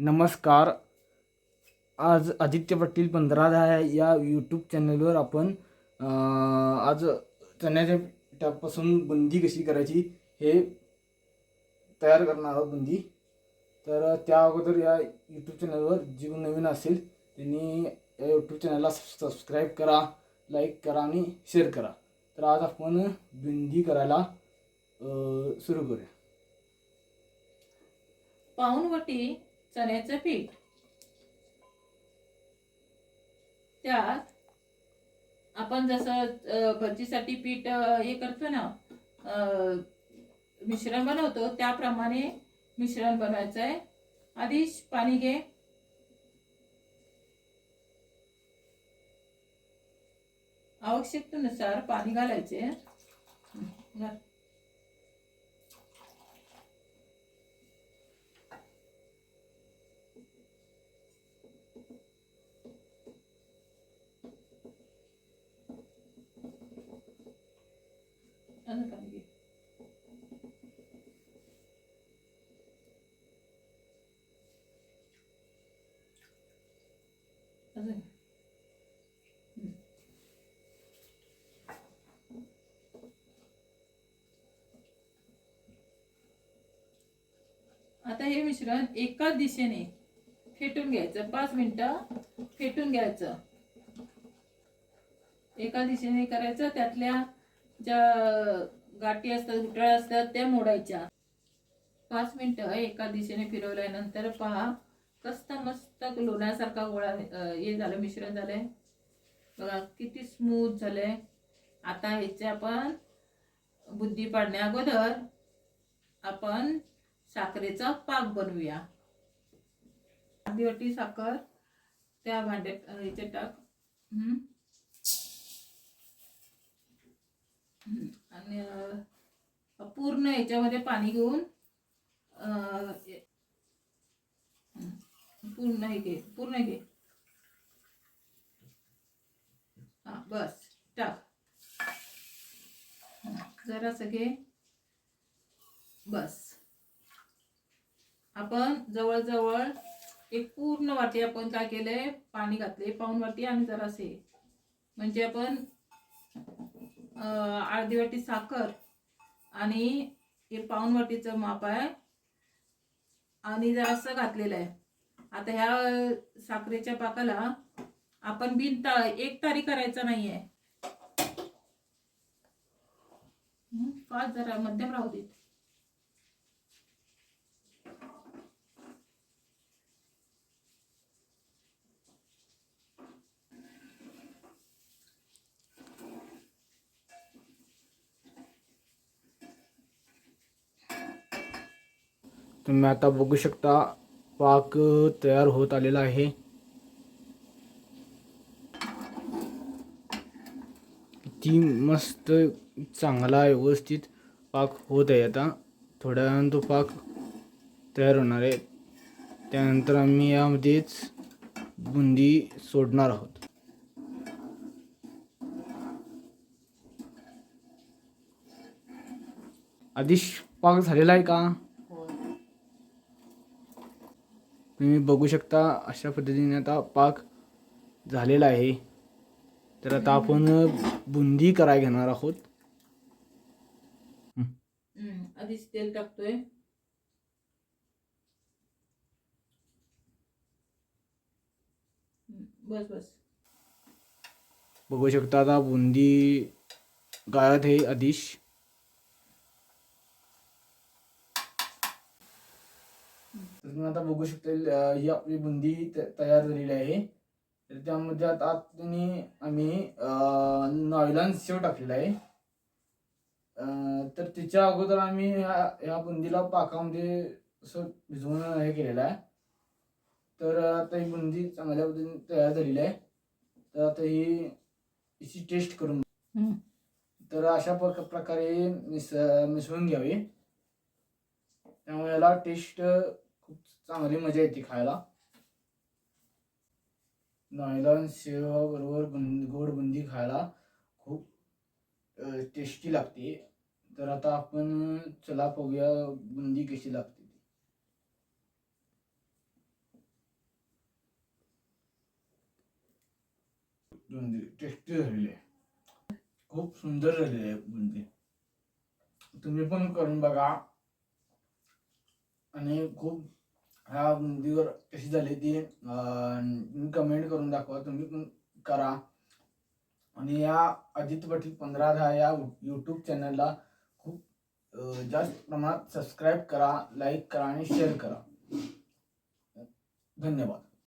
नमस्कार. आज आदित्य पाटील 15 या यूट्यूब चॅनलवर आपण आज चण्याच्या पिठापासून बुंदी कशी करायची हे तयार करणार आहोत बुंदी. तर त्या अगोदर या यूट्यूब चॅनलवर जी नवीन असेल त्यांनी या यूट्यूब चॅनलला सबस्क्राईब करा, लाईक करा आणि शेअर करा. तर आज आपण बुंदी करायला सुरू करूया. पाऊण वाटी चण्याचं पीठ, त्यात आपण जसं भजीसाठी पीठ हे करतो ना, मिश्रण बनवतो त्याप्रमाणे मिश्रण बनवायचं आहे. आधी पाणी घे, आवश्यकतेनुसार पाणी घालायचे. घाल. अजून पाणी घे. अजून आता हे मिश्रण एकाच दिशेने फेटून घ्यायचं. 5 मिनिटं फेटून घ्यायचं. एका दिशेने करायचं. त्यातल्या ज्या गाठी असतात, गुठळ्या असतात, त्या मोडायच्या. 5 मिनिटं एका दिशेने फिरवल्यानंतर पहा कस्त मस्त लोण्यासारखा गोळा हे झालं, मिश्रण झालंय बघा, किती स्मूथ झालंय. आता ह्याचे आपण बुंदी पाडण्या अगोदर आपण साखरेचा पाक बनवूया. अर्धी वाटी साखर त्या भांड्यात ह्याच्यात टाक. आणि पूर्ण ह्याच्यामध्ये पाणी घेऊन पूर्ण घे. हा बस टाक. जरासं घे. बस. आपण जवळजवळ एक पूर्ण वाटी आपण काय केलंय, पाणी घातले. पाऊण वाटी आणि जरासे, म्हणजे आपण अर्धी वाटी साखर आणि हे पाऊण वाटीचं माप आहे आणि जरासं घातलेलं आहे. आता ह्या साखरेच्या पाकाला आपण एक तारी करायचा नाहीये. फास्ट जरा मध्यम राहू देत. तुम्ही आता बघू शकता पाक तयार होत आलेला आहे. किती मस्त चांगला व्यवस्थित पाक होत आहे. आता थोड्या वेळानं तो पाक तयार होणार आहे. त्यानंतर आम्ही यामध्येच बुंदी सोडणार आहोत. आदिश, पाक झालेला आहे का? तुम्ही बघू शकता अशा पद्धतीने आता पाक झालेला आहे. तर आता आपण बुंदी करायला घेणार आहोत. आधीच तेल टाकतोय. बस बस. बघू शकता आता बुंदी गाळत आहे आदिश. तुम्ही आता बघू शकता ही आपली बुंदी तयार झालेली आहे. तर त्यामध्ये आता आम्ही नॉयलॉन शेव टाकलेला आहे. तर त्याच्या अगोदर आम्ही ह्या बुंदीला पाकामध्ये असं भिजवून हे केलेलं आहे. तर आता ही बुंदी चांगल्या पद्धतीने तयार झालेली आहे. तर आता हिची टेस्ट करून तर अशा प्रकारे मिसळून घ्यावी. त्यामुळे याला टेस्ट खूप चांगली मजा येते खायला. नॉयलॉन शेवाबरोबर गोड बुंदी खायला खूप टेस्टी लागते. तर आता आपण चला पाहूया बुंदी कशी लागते. बुंदी टेस्टी झालेली आहे, खूप सुंदर झालेली आहे बुंदी. तुम्ही पण करून बघा आणि खूप ह्या बुंदीवर कशी झाली ती कमेंट करून दाखवा. तुम्ही पण करा आणि या अजित पाटील 1510 या यूट्यूब चॅनलला खूप जास्त प्रमाणात सबस्क्राईब करा, लाईक करा आणि शेअर करा. धन्यवाद.